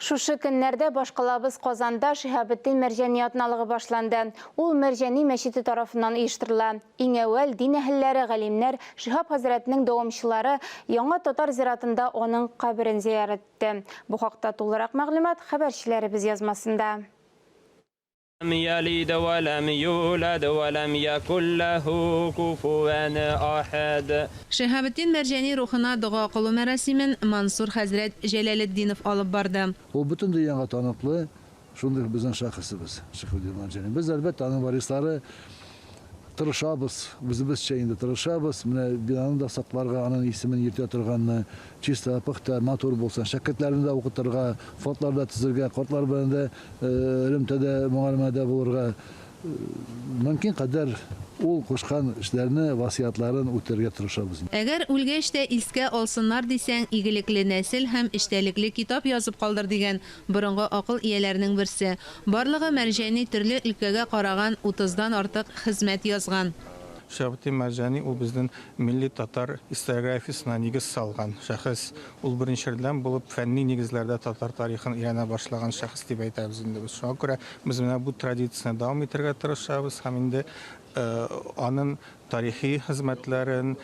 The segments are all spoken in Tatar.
Шушы көннәрдә башкалабыз Казанда Шиһабетдин Мәрҗани атналыгы башланды. Ул Мәрҗани мәчете тарафыннан оештырыла. Иң әүвәл дин әһелләре, галимнәр, Шиһаб хәзрәтнең дәвамчылары Яңа Татар зиратында оның каберен зиярат итте. Бу хакта тулырак мәгълүмат хәбәрчеләребез язмасында. لم يلد ولم يولد ولم يكن له كفوا أحد. Шиһабетдин Мәрҗани рухына дуга кылу мәрасимен Мансур хәзрәт Җәләлетдинов алып барды. Ул бөтен дөньяга таныклы, шундый безнең шәхесебез, Шиһабетдин Мәрҗани. Без әлбәттә аның варислары тырышабыз, үзебезчә инде тырышабыз. Менә бинаны да сакларга, аның исемен йөртә торганны, чиста, пөхтә, матур булсын, шәкертләрне дә укытырга, фотларда төзергә, картлар белән дә элемтәдә, мөгалимәдә булырга, мөмкин кадәр ул кушкан эшләрне, васыятларын үтәргә тырышабыз. Әгәр үлгәч тә искә алсыннар дисәң, игелекле нәсел һәм эчтәлекле китап язып калдыр дигән борынгы акыл ияләренең берсе. Барлыгы Мәрҗани төрле өлкәгә караган 30дан артык хезмәт язган. Шиһабетдин Мәрҗани ул безнең милли татар историографиясына нигез салган шәхес. Ул беренчеләрдән булып фәнни нигезләрдә татар тарихын өйрәнә башлаган шәхес дип әйтәбез инде. Шуңа күрә без менә бу традицияны дәвам итәргә тырышабыз һәм инде аның тарихи хезмәтләрен,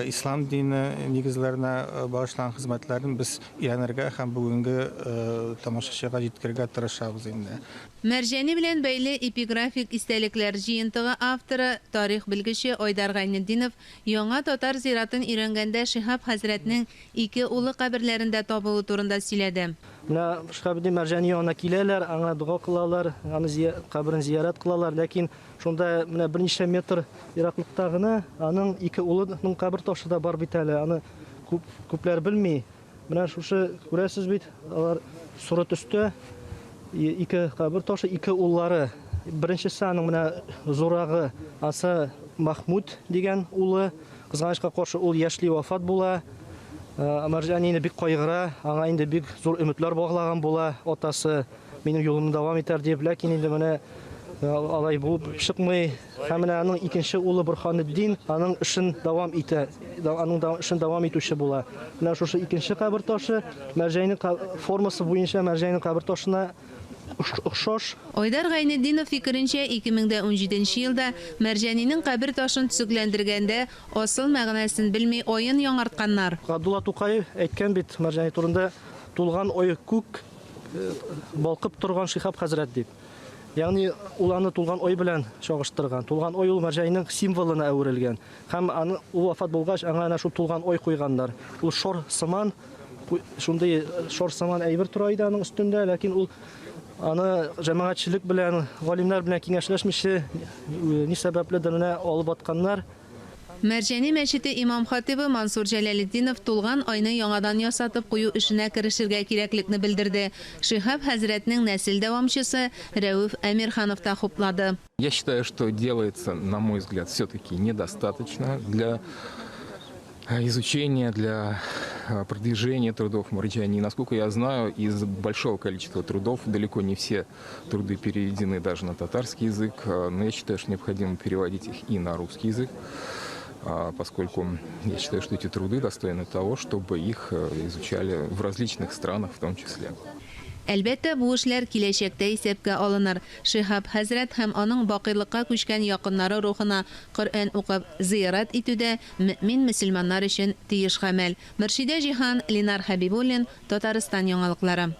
ислам дине нигезләренә багышланган хезмәтләрен без өйрәнергә һәм бүгенге тамашачыга җиткерергә тырышабыз инде. Мәрҗани белән бәйле эпиграфик истәлекләр җыентыгы авторы, тарих белгече Айдар Гайнетдинов Яңа Татар зиратын өйрәнгәндә Шиһаб хәзрәтнең 2 улы каберләрендә табылу турында сөйләде. Менә Шиһабетдин Мәрҗани янына киләләр, аңа дуга кылалар, аны каберен зиярат кылалар, ләкин шунда менә берничә метр ераклыкта гына аның 2 улының кабер ташы да бар бит әле. Аны күпләр белми. Менә шушы күрәсез бит, алар суры төстә 2 кабер ташы, 2 уллары. Беренчесе аның менә зурагы Аса Махмуд дигән улы, кызганычка каршы ул яшьли вафат була. Мәрҗани бик кайгыра, аңа инде бик зур өметләр баглаган була, атасы минем юлымны дәвам итәр дип, ләкин инде менә алай булып чыкмый. Һәм менә аның икенче улы Борханетдин аның эшен дәвам итә, аның эшен дәвам итүче була. Менә шушы икенче кабер ташы Мәрҗаниның формасы буенча Мәрҗаниның кабер ташына охшаш. Айдар Гайнетдинов фикеренчә 2017 елда Мәрҗаниның кабер ташын төзекләндергәндә асыл мәгънәсен белми оен яңартканнар. Габдулла Тукаев әйткән бит Мәрҗани турында тулган ой күк балкып торган Шиһаб хәзрәт дип. Ягъни ул аны тулган ой белән чагыштырган. Тулган ой ул Мәрҗаниның символына әверелгән. Һәм аны ул вафат булгач аңа ана шу тулган ой куйганнар. Ул шор сыман, шундый шор сыман әйбер тора иде аның өстендә, ләкин ул аны җәмәгатьчелек белән, галимнәр белән киңәшләшмичә ни сәбәпледер менә алып атканнар. Мәрҗани мәчете имам хатибы Мансур Җәләлетдинов тулган айны яңадан ясатып кую эшенә керешергә кирәклекне белдерде. Шиһаб хәзрәтнең нәсел дәвамчысы Рәүф Әмирханов та хуплады. Я считаю, что делается, на мой взгляд, все-таки недостаточно для изучения, для продвижения трудов Мәрҗани. Насколько я знаю, из большого количества трудов далеко не все труды переведены даже на татарский язык, но я считаю, что необходимо переводить их и на русский язык, поскольку я считаю, что эти труды достойны того, чтобы их изучали в различных странах в том числе. Әлбәттә, бу эшләр киләчәктә исәпкә алыныр. Шиһаб хәзрәт һәм аның бакыйлыкка күчкән якыннары рухына Коръән укып зиярат итүдә мөэмин мөселманнар өчен тиеш гамәл. Мөршидә Җиһан, Ленар Хәбибуллин, Татарстан яңалыклары.